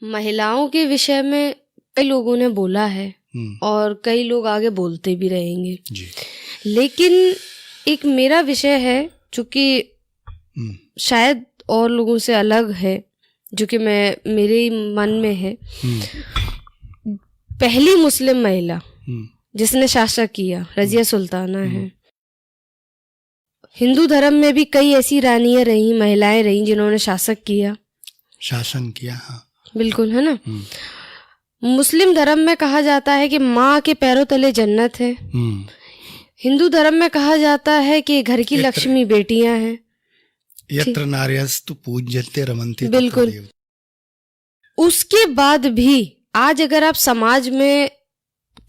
महिलाओं के विषय में कई लोगों ने बोला है और कई लोग आगे बोलते भी रहेंगे जी। लेकिन एक मेरा विषय है जो कि शायद और लोगों से अलग है, जो कि मेरे मन में है। पहली मुस्लिम महिला जिसने शासन किया रजिया सुल्ताना है। हिंदू धर्म में भी कई ऐसी रानियां रही, महिलाएं रही जिन्होंने शासन किया। हाँ बिल्कुल, है ना। मुस्लिम धर्म में कहा जाता है कि माँ के पैरों तले जन्नत है। हिंदू धर्म में कहा जाता है कि घर की लक्ष्मी बेटियां हैं। यत्र नार्यस्तु पूज्यते रमन्ते। बिल्कुल। उसके बाद भी आज अगर आप समाज में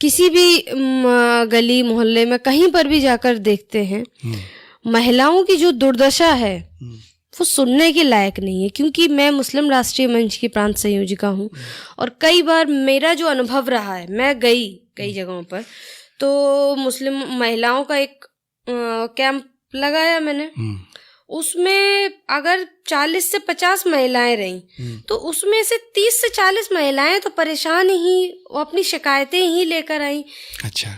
किसी भी गली मोहल्ले में कहीं पर भी जाकर देखते हैं, महिलाओं की जो दुर्दशा है वो सुनने के लायक नहीं है। क्योंकि मैं मुस्लिम राष्ट्रीय मंच की प्रांत संयोजिका हूँ और कई बार मेरा जो अनुभव रहा है, मैं गई कई जगहों पर, तो मुस्लिम महिलाओं का एक कैंप लगाया मैंने। उसमें अगर 40 से 50 महिलाएं रहीं तो उसमें से 30 से 40 महिलाएं तो परेशान ही, अपनी शिकायतें ही लेकर आई। अच्छा।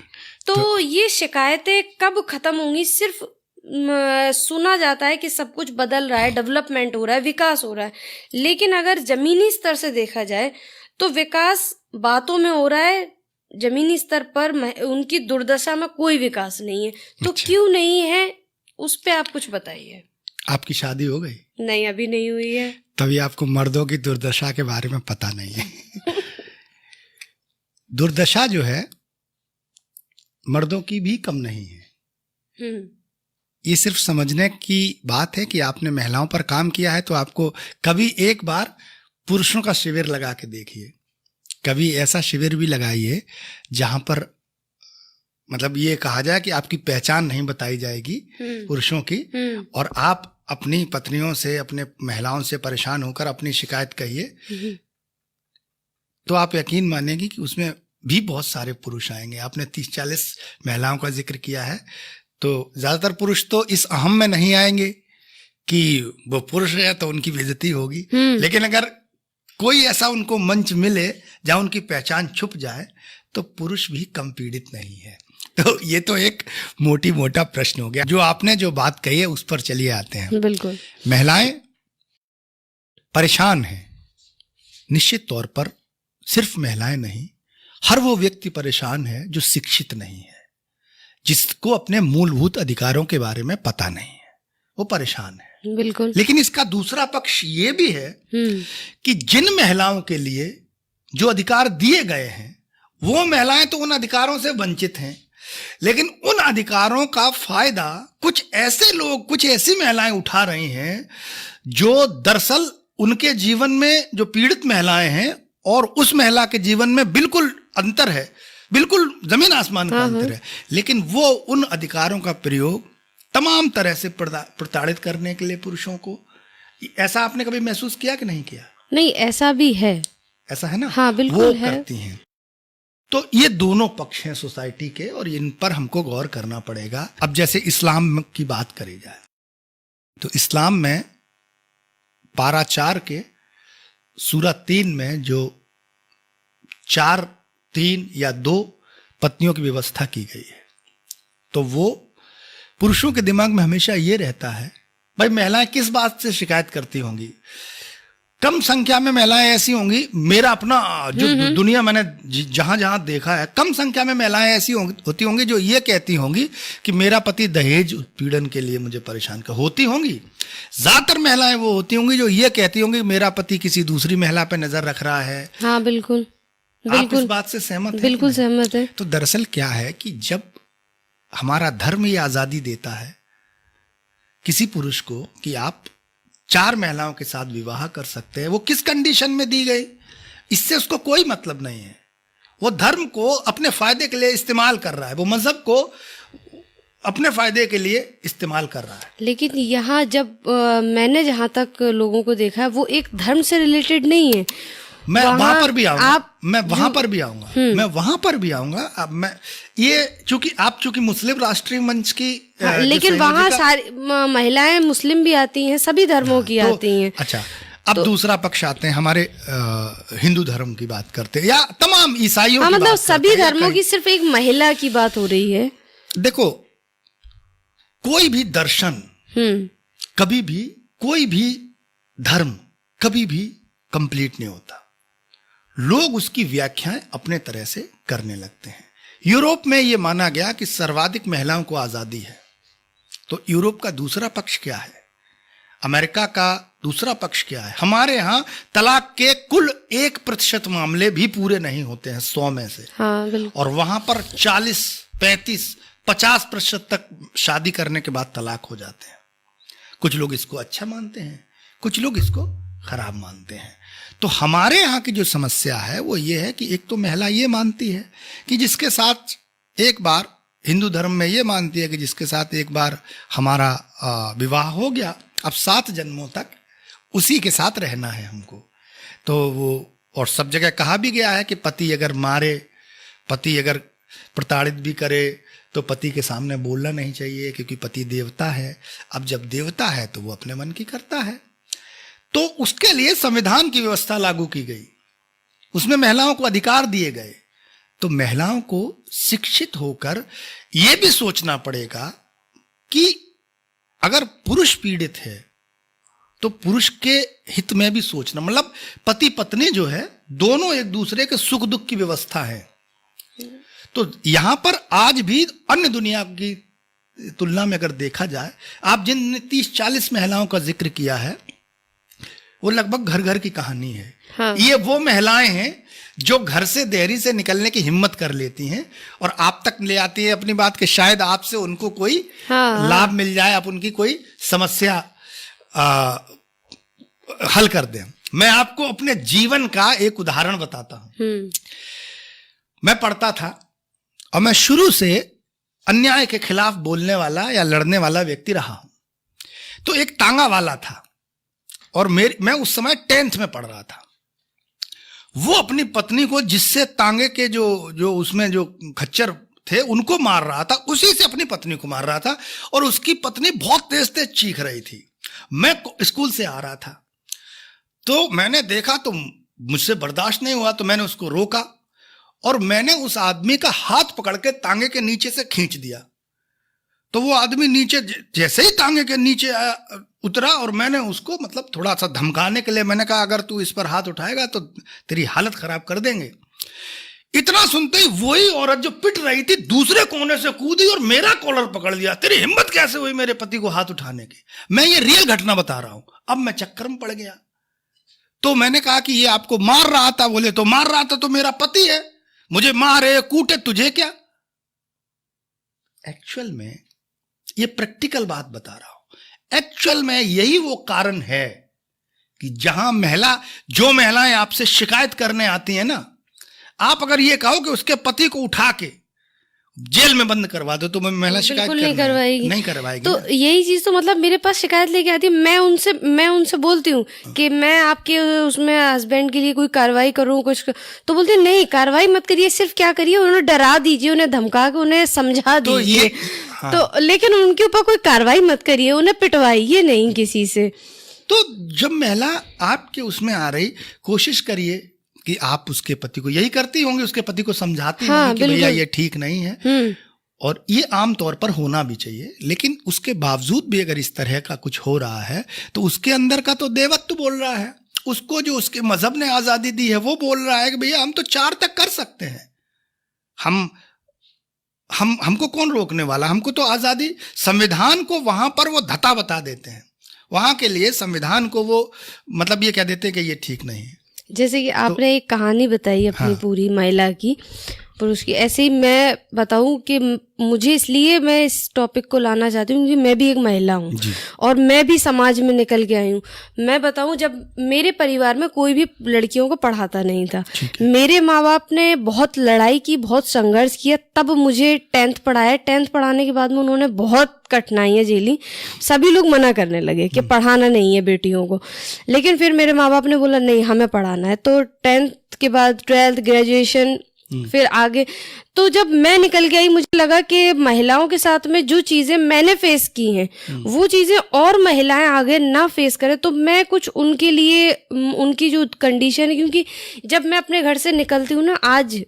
तो ये शिकायतें कब खत्म होंगी? सिर्फ सुना जाता है कि सब कुछ बदल रहा है, डेवलपमेंट हो रहा है, विकास हो रहा है, लेकिन अगर जमीनी स्तर से देखा जाए तो विकास बातों में हो रहा है, जमीनी स्तर पर उनकी दुर्दशा में कोई विकास नहीं है। तो अच्छा। क्यों नहीं है, उस पे आप कुछ बताइए। आपकी शादी हो गई? नहीं, अभी नहीं हुई है। तभी आपको मर्दों की दुर्दशा के बारे में पता नहीं है। दुर्दशा जो है मर्दों की भी कम नहीं है। ये सिर्फ समझने की बात है कि आपने महिलाओं पर काम किया है तो आपको कभी एक बार पुरुषों का शिविर लगा के देखिए। कभी ऐसा शिविर भी लगाइए जहां पर मतलब ये कहा जाए कि आपकी पहचान नहीं बताई जाएगी पुरुषों की, और आप अपनी पत्नियों से, अपने महिलाओं से परेशान होकर अपनी शिकायत कहिए, तो आप यकीन मानेंगे कि उसमें भी बहुत सारे पुरुष आएंगे। आपने 30-40 महिलाओं का जिक्र किया है, तो ज्यादातर पुरुष तो इस अहम में नहीं आएंगे कि वो पुरुष है तो उनकी बेइज्जती होगी, लेकिन अगर कोई ऐसा उनको मंच मिले जहां उनकी पहचान छुप जाए तो पुरुष भी कम पीड़ित नहीं है। तो ये तो एक मोटा प्रश्न हो गया। जो आपने जो बात कही है उस पर चलिए आते हैं। बिल्कुल। महिलाएं परेशान हैं, निश्चित तौर पर सिर्फ महिलाएं नहीं, हर वो व्यक्ति परेशान है जो शिक्षित नहीं है, जिसको अपने मूलभूत अधिकारों के बारे में पता नहीं है, वो परेशान है। बिल्कुल। लेकिन इसका दूसरा पक्ष ये भी है कि जिन महिलाओं के लिए जो अधिकार दिए गए हैं वो महिलाएं तो उन अधिकारों से वंचित हैं, लेकिन उन अधिकारों का फायदा कुछ ऐसे लोग, कुछ ऐसी महिलाएं उठा रही हैं जो दरअसल उनके जीवन में जो पीड़ित महिलाएं हैं और उस महिला के जीवन में बिल्कुल अंतर है, बिल्कुल जमीन आसमान का अंतर है, लेकिन वो उन अधिकारों का प्रयोग तमाम तरह से प्रताड़ित करने के लिए पुरुषों को। ऐसा आपने कभी महसूस किया कि नहीं किया? नहीं, ऐसा भी है। ऐसा है ना? हाँ, बिल्कुल वो है। करती हैं। तो ये दोनों पक्ष हैं सोसाइटी के और इन पर हमको गौर करना पड़ेगा। अब जैसे इस्लाम की बात करी जाए तो इस्लाम में पारा 4 के सूरा 3 में जो 4, 3 या 2 पत्नियों की व्यवस्था की गई है, तो वो पुरुषों के दिमाग में हमेशा ये रहता है, भाई महिलाएं किस बात से शिकायत करती होंगी? कम संख्या में महिलाएं ऐसी होंगी, मेरा अपना जो दुनिया मैंने जहां जहां देखा है, कम संख्या में महिलाएं ऐसी होती होंगी जो ये कहती होंगी कि मेरा पति दहेज उत्पीड़न के लिए मुझे परेशान कर होती होंगी। ज्यादातर महिलाएं वो होती होंगी जो ये कहती होंगी मेरा पति किसी दूसरी महिला पे नजर रख रहा है। हाँ, बिल्कुल। आप इस बात से सहमत हैं? बिल्कुल सहमत है। तो दरअसल क्या है कि जब हमारा धर्म ये आजादी देता है किसी पुरुष को कि आप 4 महिलाओं के साथ विवाह कर सकते हैं, वो किस कंडीशन में दी गई, इससे उसको कोई मतलब नहीं है। वो धर्म को अपने फायदे के लिए इस्तेमाल कर रहा है, वो मजहब को अपने फायदे के लिए इस्तेमाल कर रहा है। लेकिन यहाँ जब मैंने जहाँ तक लोगों को देखा है वो एक धर्म से रिलेटेड नहीं है। मैं वहां पर भी आऊंगा, मैं वहां पर भी आऊंगा। अब मैं ये चूंकि मुस्लिम राष्ट्रीय मंच की लेकिन वहाँ सारी महिलाएं मुस्लिम भी आती हैं, सभी धर्मों की आती हैं। अच्छा, अब दूसरा पक्ष आते हैं, हमारे हिंदू धर्म की बात करते हैं या तमाम ईसाइयों की मतलब बात सभी करते हैं, धर्मों की सिर्फ एक महिला की बात हो रही है। देखो, कोई भी दर्शन कभी भी, कोई भी धर्म कभी भी कंप्लीट नहीं होता। लोग उसकी व्याख्याएं अपने तरह से करने लगते हैं। यूरोप में यह माना गया कि सर्वाधिक महिलाओं को आजादी है, तो यूरोप का दूसरा पक्ष क्या है? अमेरिका का दूसरा पक्ष क्या है? हमारे यहाँ तलाक के कुल 1% मामले भी पूरे नहीं होते हैं 100 में से। हाँ, बिल्कुल। और वहां पर 40, 35, 50% तक शादी करने के बाद तलाक हो जाते हैं। कुछ लोग इसको अच्छा मानते हैं, कुछ लोग इसको खराब मानते हैं। तो हमारे यहाँ की जो समस्या है वो ये है कि एक तो महिला ये मानती है कि जिसके साथ एक बार, हिंदू धर्म में ये मानती है कि जिसके साथ एक बार हमारा विवाह हो गया, अब 7 जन्मों तक उसी के साथ रहना है हमको। तो वो, और सब जगह कहा भी गया है कि पति अगर मारे, पति अगर प्रताड़ित भी करे तो पति के सामने बोलना नहीं चाहिए, क्योंकि पति देवता है। अब जब देवता है तो वो अपने मन की करता है। तो उसके लिए संविधान की व्यवस्था लागू की गई, उसमें महिलाओं को अधिकार दिए गए। तो महिलाओं को शिक्षित होकर यह भी सोचना पड़ेगा कि अगर पुरुष पीड़ित है तो पुरुष के हित में भी सोचना, मतलब पति पत्नी जो है दोनों एक दूसरे के सुख दुख की व्यवस्था है। तो यहां पर आज भी अन्य दुनिया की तुलना में अगर देखा जाए, आप जिन 30-40 महिलाओं का जिक्र किया है वो लगभग घर घर की कहानी है। हाँ। ये वो महिलाएं हैं जो घर से, देहरी से निकलने की हिम्मत कर लेती हैं और आप तक ले आती है अपनी बात कि शायद आपसे उनको कोई लाभ मिल जाए, आप उनकी कोई समस्या हल कर दें। मैं आपको अपने जीवन का एक उदाहरण बताता हूं। मैं पढ़ता था और मैं शुरू से अन्याय के खिलाफ बोलने वाला या लड़ने वाला व्यक्ति रहा हूं। तो एक तांगा वाला था और मैं उस समय 10th में पढ़ रहा था। वो अपनी पत्नी को, जिससे तांगे के जो उसमें जो खच्चर थे उनको मार रहा था, उसी से अपनी पत्नी को मार रहा था और उसकी पत्नी बहुत तेज तेज चीख रही थी। मैं स्कूल से आ रहा था तो मैंने देखा, तो मुझसे बर्दाश्त नहीं हुआ, तो मैंने उसको रोका और मैंने उस आदमी का हाथ पकड़ के तांगे के नीचे से खींच दिया। तो वो आदमी नीचे, जैसे ही तांगे के नीचे उतरा और मैंने उसको मतलब थोड़ा सा धमकाने के लिए मैंने कहा, अगर तू इस पर हाथ उठाएगा तो तेरी हालत खराब कर देंगे। इतना सुनते ही वही औरत जो पिट रही थी दूसरे कोने से कूदी और मेरा कॉलर पकड़ लिया। तेरी हिम्मत कैसे हुई मेरे पति को हाथ उठाने की? मैं ये रियल घटना बता रहा हूं। अब मैं चक्कर में पड़ गया। तो मैंने कहा कि ये आपको मार रहा था। बोले तो मार रहा था तो मेरा पति है, मुझे मारे कूटे, तुझे क्या? एक्चुअल में ये प्रैक्टिकल बात बता रहा हूं। एक्चुअल में यही वो कारण है कि जहां जो महिलाएं आपसे शिकायत करने आती हैं ना, आप अगर ये कहो कि उसके पति को उठा के जेल में बंद करवा दो तो महिला शिकायत नहीं करवाएगी। तो यही चीज तो मतलब मेरे पास शिकायत लेके आती है, मैं उनसे बोलती हूँ कि मैं आपके उसमें हस्बैंड के लिए कोई कार्रवाई करूँ कुछ, तो बोलते नहीं कार्रवाई मत करिए, सिर्फ क्या करिए उन्हें डरा दीजिए, उन्हें धमका के उन्हें समझा दीजिए। हाँ। तो लेकिन उनके ऊपर कोई कार्रवाई मत करिए, उन्हें पिटवाइए नहीं किसी से। तो जब महिला आपके उसमें आ रही, कोशिश करिए कि आप उसके पति को, यही करती होंगी, उसके पति को समझाती होंगी कि भैया ये ठीक नहीं है। और ये आम तौर पर होना भी चाहिए। लेकिन उसके बावजूद भी अगर इस तरह का कुछ हो रहा है तो उसके अंदर का तो देवत्व बोल रहा है। उसको जो उसके मजहब ने आजादी दी है वो बोल रहा है कि भैया हम तो 4 तक कर सकते हैं, हमको कौन रोकने वाला? हमको तो आजादी, संविधान को वहां पर वो धता बता देते हैं। वहां के लिए संविधान को वो मतलब ये कह देते हैं कि ये ठीक नहीं है। जैसे कि आपने एक कहानी बताई अपनी, हाँ, पूरी महिला की, पुरुष की, ऐसे ही मैं बताऊं कि मुझे इसलिए मैं इस टॉपिक को लाना चाहती हूँ क्योंकि मैं भी एक महिला हूँ और मैं भी समाज में निकल के आई हूँ। मैं बताऊं, जब मेरे परिवार में कोई भी लड़कियों को पढ़ाता नहीं था, मेरे माँ बाप ने बहुत लड़ाई की, बहुत संघर्ष किया, तब मुझे 10th पढ़ाया। 10th पढ़ाने के बाद में उन्होंने बहुत कठिनाइयाँ झेली। सभी लोग मना करने लगे कि पढ़ाना नहीं है बेटियों को, लेकिन फिर मेरे माँ बाप ने बोला नहीं हमें पढ़ाना है। तो 10th के बाद 12th, ग्रेजुएशन, फिर आगे तो जब मैं निकल के आई मुझे लगा कि महिलाओं के साथ में जो चीजें मैंने फेस की हैं वो चीजें और महिलाएं आगे ना फेस करें, तो मैं कुछ उनके लिए उनकी जो कंडीशन है, क्योंकि जब मैं अपने घर से निकलती हूँ ना आज,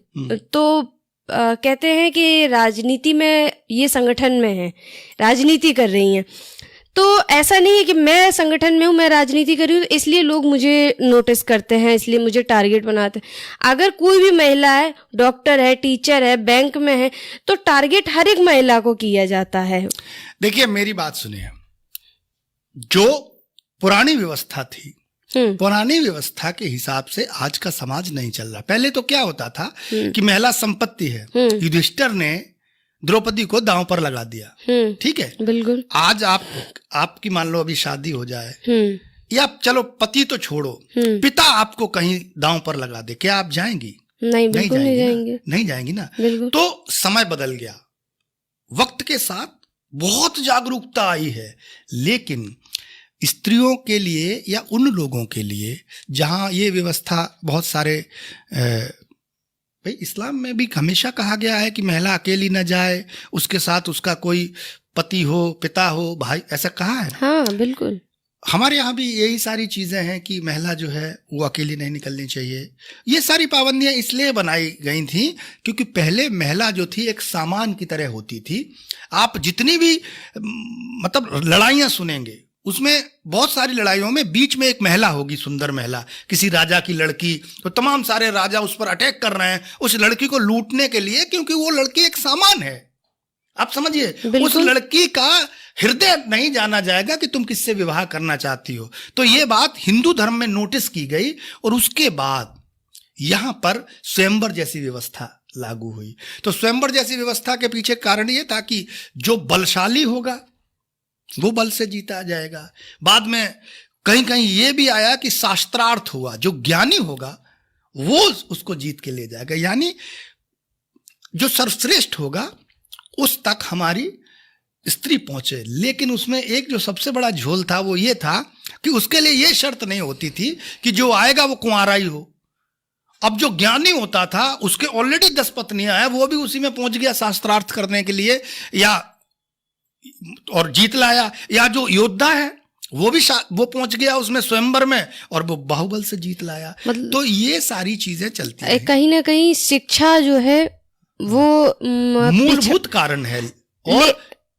तो कहते हैं कि राजनीति में ये संगठन में है, राजनीति कर रही हैं, तो ऐसा नहीं है कि मैं संगठन में हूँ, मैं राजनीति कर रही हूँ इसलिए लोग मुझे नोटिस करते हैं, इसलिए मुझे टारगेट बनाते हैं। अगर कोई भी महिला है, डॉक्टर है, टीचर है, बैंक में है, तो टारगेट हर एक महिला को किया जाता है। देखिए मेरी बात सुनिए, जो पुरानी व्यवस्था थी, पुरानी व्यवस्था के हिसाब से आज का समाज नहीं चल रहा। पहले तो क्या होता था कि महिला संपत्ति है, युधिष्ठिर ने द्रौपदी को दांव पर लगा दिया, ठीक है, बिल्कुल। आज आपकी मान लो अभी शादी हो जाए, या चलो पति तो छोड़ो, पिता आपको कहीं दांव पर लगा दे, क्या आप जाएंगी? नहीं, बिल्कुल नहीं जाएंगे, नहीं जाएंगी ना। तो समय बदल गया, वक्त के साथ बहुत जागरूकता आई है, लेकिन स्त्रियों के लिए या उन लोगों के लिए जहां ये व्यवस्था बहुत सारे भाई इस्लाम में भी हमेशा कहा गया है कि महिला अकेली न जाए, उसके साथ उसका कोई पति हो, पिता हो, भाई, ऐसा कहा है। हाँ बिल्कुल। हमारे यहाँ भी यही सारी चीजें हैं कि महिला जो है वो अकेली नहीं निकलनी चाहिए। ये सारी पाबंदियां इसलिए बनाई गई थी क्योंकि पहले महिला जो थी एक सामान की तरह होती थी। आप जितनी भी मतलब लड़ाइयां सुनेंगे उसमें बहुत सारी लड़ाइयों में बीच में एक महिला होगी, सुंदर महिला, किसी राजा की लड़की, तो तमाम सारे राजा उस पर अटैक कर रहे हैं उस लड़की को लूटने के लिए, क्योंकि वो लड़की एक सामान है। आप समझिए, उस लड़की का हृदय नहीं जाना जाएगा कि तुम किससे विवाह करना चाहती हो। तो ये बात हिंदू धर्म में नोटिस की गई और उसके बाद यहां पर स्वयंवर जैसी व्यवस्था लागू हुई। तो स्वयंवर जैसी व्यवस्था के पीछे कारण ये था कि जो बलशाली होगा वो बल से जीता जाएगा। बाद में कहीं कहीं ये भी आया कि शास्त्रार्थ हुआ, जो ज्ञानी होगा वो उसको जीत के ले जाएगा, यानी जो सर्वश्रेष्ठ होगा उस तक हमारी स्त्री पहुंचे। लेकिन उसमें एक जो सबसे बड़ा झोल था वो ये था कि उसके लिए ये शर्त नहीं होती थी कि जो आएगा वो कुंवारा ही हो। अब जो ज्ञानी होता था उसके ऑलरेडी 10 पत्नियां हैं, वो भी उसी में पहुंच गया शास्त्रार्थ करने के लिए या और जीत लाया, या जो योद्धा है वो पहुंच गया उसमें स्वयंवर में और वो बाहुबल से जीत लाया। तो ये सारी चीजें चलती हैं। कहीं ना कहीं शिक्षा जो है वो मूलभूत कारण है। और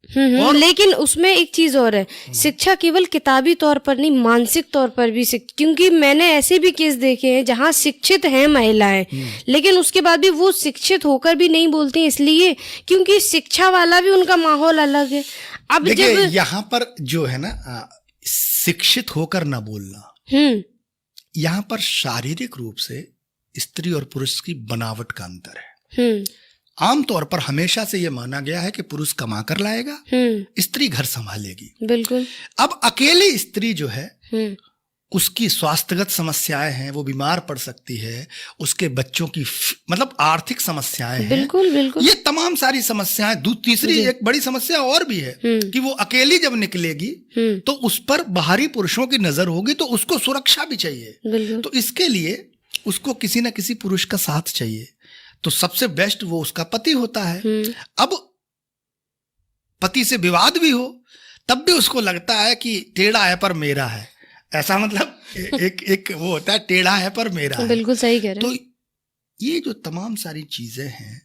लेकिन उसमें एक चीज और है, शिक्षा केवल किताबी तौर पर नहीं, मानसिक तौर पर भी क्योंकि मैंने ऐसे भी केस देखे हैं जहां शिक्षित हैं महिलाएं, लेकिन उसके बाद भी वो शिक्षित होकर भी नहीं बोलती, इसलिए क्योंकि शिक्षा वाला भी उनका माहौल अलग है। अब जब यहाँ पर जो है ना शिक्षित होकर ना बोलना, यहाँ पर शारीरिक रूप से स्त्री और पुरुष की बनावट का अंतर है। आमतौर पर हमेशा से ये माना गया है कि पुरुष कमा कर लाएगा, स्त्री घर संभालेगी। बिल्कुल। अब अकेली स्त्री जो है उसकी स्वास्थ्यगत समस्याएं हैं, वो बीमार पड़ सकती है, उसके बच्चों की मतलब आर्थिक समस्याएं हैं। बिल्कुल बिल्कुल। ये तमाम सारी समस्याएं। तीसरी एक बड़ी समस्या और भी है कि वो अकेली जब निकलेगी तो उस पर बाहरी पुरुषों की नजर होगी, तो उसको सुरक्षा भी चाहिए। तो इसके लिए उसको किसी न किसी पुरुष का साथ चाहिए। तो सबसे बेस्ट वो उसका पति होता है। अब पति से विवाद भी हो तब भी उसको लगता है कि टेढ़ा है पर मेरा है, ऐसा मतलब एक वो होता है, टेढ़ा है पर मेरा है। बिल्कुल सही कह रहे हैं। तो ये जो तमाम सारी चीजें हैं,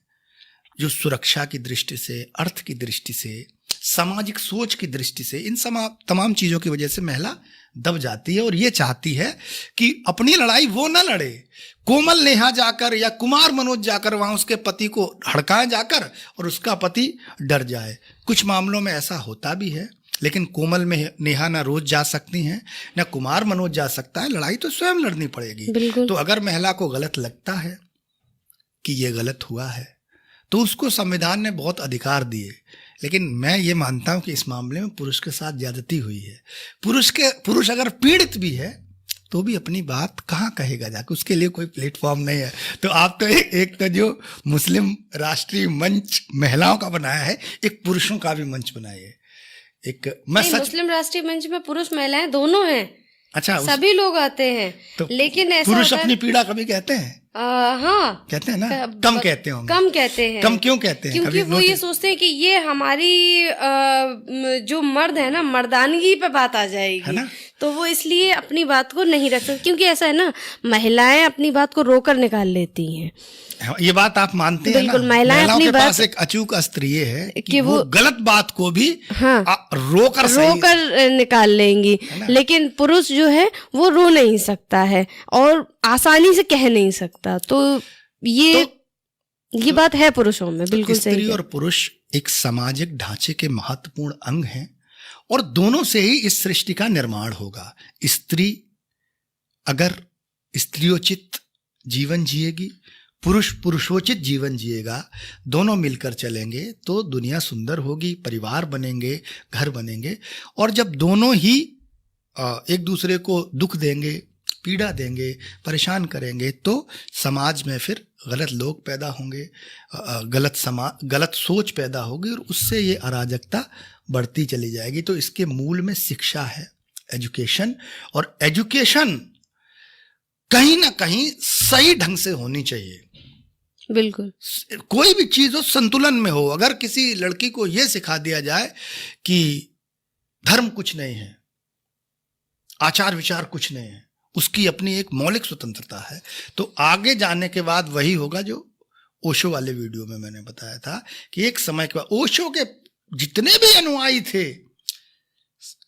जो सुरक्षा की दृष्टि से, अर्थ की दृष्टि से, सामाजिक सोच की दृष्टि से, इन तमाम चीजों की वजह से महिला दब जाती है और ये चाहती है कि अपनी लड़ाई वो ना लड़े, कोमल नेहा जाकर या कुमार मनोज जाकर वहां उसके पति को हड़काए जाकर और उसका पति डर जाए। कुछ मामलों में ऐसा होता भी है, लेकिन कोमल में नेहा ना रोज जा सकती हैं ना कुमार मनोज जा सकता है, लड़ाई तो स्वयं लड़नी पड़ेगी। तो अगर महिला को गलत लगता है कि ये गलत हुआ है तो उसको संविधान ने बहुत अधिकार दिए, लेकिन मैं ये मानता हूं कि इस मामले में पुरुष के साथ ज्यादती हुई है। पुरुष अगर पीड़ित भी है तो भी अपनी बात कहाँ कहेगा जाके, उसके लिए कोई प्लेटफॉर्म नहीं है। तो आप तो एक तो जो मुस्लिम राष्ट्रीय मंच महिलाओं का बनाया है, एक पुरुषों का भी मंच बनाया है। मुस्लिम राष्ट्रीय मंच में पुरुष महिलाएं दोनों हैं। अच्छा, सभी लोग आते हैं, तो लेकिन ऐसा पुरुष अपनी पीड़ा कभी कहते हैं? हाँ, कहते हैं ना, कम कहते होंगे। कम कहते हैं। कम क्यों कहते हैं? क्योंकि वो ये सोचते हैं कि ये हमारी जो मर्द है ना, मर्दानगी पे बात आ जाएगी, है ना? तो वो इसलिए अपनी बात को नहीं रख सकते, क्योंकि ऐसा है ना, महिलाएं अपनी बात को रोकर निकाल लेती हैं। ये बात आप मानते हैं? बिल्कुल, महिलाएं अपनी के बात पास एक अचूक अस्त्र ये है कि वो गलत बात को भी रोकर निकाल लेंगी, लेकिन पुरुष जो है वो रो नहीं सकता है और आसानी से कह नहीं सकता। तो ये बात है पुरुषों में, बिल्कुल सही। स्त्री और पुरुष एक सामाजिक ढांचे के महत्वपूर्ण अंग हैं और दोनों से ही इस सृष्टि का निर्माण होगा। स्त्री अगर स्त्रियोचित जीवन जिएगी, पुरुष पुरुषोचित जीवन जिएगा, दोनों मिलकर चलेंगे तो दुनिया सुंदर होगी, परिवार बनेंगे, घर बनेंगे। और जब दोनों ही एक दूसरे को दुख देंगे, पीड़ा देंगे, परेशान करेंगे, तो समाज में फिर गलत लोग पैदा होंगे, गलत सोच पैदा होगी और उससे ये अराजकता बढ़ती चली जाएगी। तो इसके मूल में शिक्षा है, एजुकेशन। और एजुकेशन कहीं ना कहीं सही ढंग से होनी चाहिए। बिल्कुल, कोई भी चीज हो संतुलन में हो। अगर किसी लड़की को यह सिखा दिया जाए कि धर्म कुछ नहीं है, आचार विचार कुछ नहीं है, उसकी अपनी एक मौलिक स्वतंत्रता है, तो आगे जाने के बाद वही होगा जो ओशो वाले वीडियो में मैंने बताया था कि एक समय के बाद ओशो के जितने भी अनुयायी थे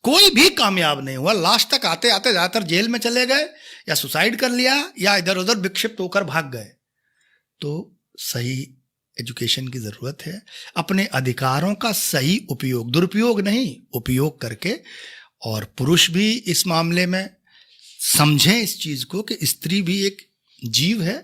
कोई भी कामयाब नहीं हुआ। लास्ट तक आते आते ज्यादातर जेल में चले गए या सुसाइड कर लिया या इधर उधर विक्षिप्त होकर भाग गए। तो सही एजुकेशन की जरूरत है, अपने अधिकारों का सही उपयोग, दुरुपयोग नहीं, उपयोग करके। और पुरुष भी इस मामले में समझें इस चीज को कि स्त्री भी एक जीव है,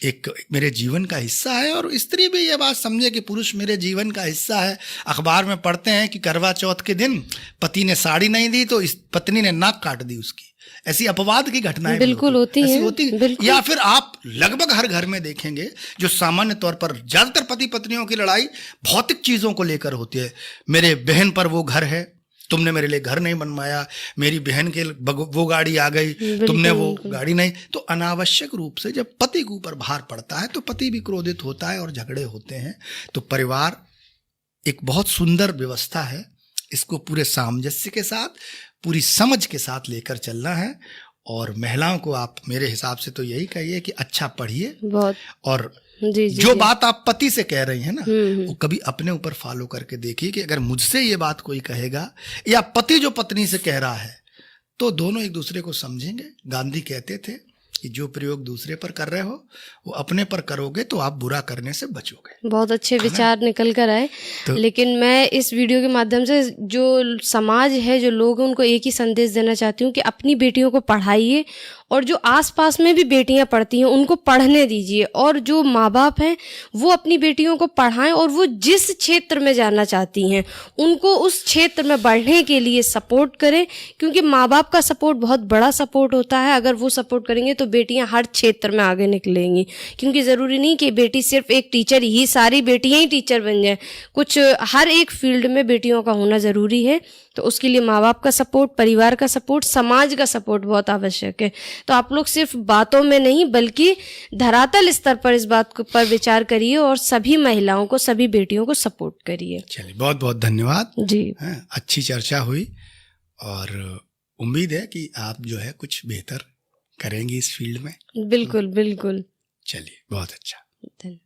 एक मेरे जीवन का हिस्सा है, और स्त्री भी ये बात समझे कि पुरुष मेरे जीवन का हिस्सा है। अखबार में पढ़ते हैं कि करवा चौथ के दिन पति ने साड़ी नहीं दी तो इस पत्नी ने नाक काट दी उसकी। ऐसी अपवाद की घटनाएं बिल्कुल होती हैं। या फिर आप लगभग हर घर में देखेंगे जो सामान्य तौर पर ज्यादातर पति पत्नियों की लड़ाई भौतिक चीजों को लेकर होती है। मेरे बहन पर वो घर है, तुमने मेरे लिए घर नहीं बनवाया, मेरी बहन के वो गाड़ी आ गई, तुमने वो गाड़ी नहीं। तो अनावश्यक रूप से जब पति के ऊपर भार पड़ता है तो पति भी क्रोधित होता है और झगड़े होते हैं। तो परिवार एक बहुत सुंदर व्यवस्था है, इसको पूरे सामंजस्य के साथ, पूरी समझ के साथ लेकर चलना है। और महिलाओं को आप मेरे हिसाब से तो यही कहिए कि अच्छा पढ़िए, बहुत, और जो बात आप पति से कह रही हैं ना, वो कभी अपने ऊपर फॉलो करके देखिए कि अगर मुझसे ये बात कोई कहेगा या पति जो पत्नी से कह रहा है तो दोनों एक दूसरे को समझेंगे। गांधी कहते थे कि जो प्रयोग दूसरे पर कर रहे हो वो अपने पर करोगे तो आप बुरा करने से बचोगे। बहुत अच्छे विचार निकल कर आए। तो लेकिन मैं इस वीडियो के माध्यम से जो समाज है, जो लोग हैं, उनको एक ही संदेश देना चाहती हूँ कि अपनी बेटियों को पढ़ाइए और जो आसपास में भी बेटियां पढ़ती हैं उनको पढ़ने दीजिए। और जो माँ बाप हैं वो अपनी बेटियों को पढ़ाएं और वो जिस क्षेत्र में जाना चाहती हैं उनको उस क्षेत्र में बढ़ने के लिए सपोर्ट करें, क्योंकि माँ बाप का सपोर्ट बहुत बड़ा सपोर्ट होता है। अगर वो सपोर्ट करेंगे तो बेटियां हर क्षेत्र में आगे निकलेंगी। क्योंकि ज़रूरी नहीं कि बेटी सिर्फ एक टीचर ही, सारी बेटियां ही टीचर बन जाएं, कुछ हर एक फील्ड में बेटियों का होना ज़रूरी है। तो उसके लिए माँ बाप का सपोर्ट, परिवार का सपोर्ट, समाज का सपोर्ट बहुत आवश्यक है। तो आप लोग सिर्फ बातों में नहीं बल्कि धरातल स्तर पर इस बात पर विचार करिए और सभी महिलाओं को, सभी बेटियों को सपोर्ट करिए। चलिए, बहुत बहुत धन्यवाद जी। अच्छी चर्चा हुई और उम्मीद है कि आप जो है कुछ बेहतर करेंगी इस फील्ड में। बिल्कुल बिल्कुल। चलिए, बहुत अच्छा। धन्यवाद।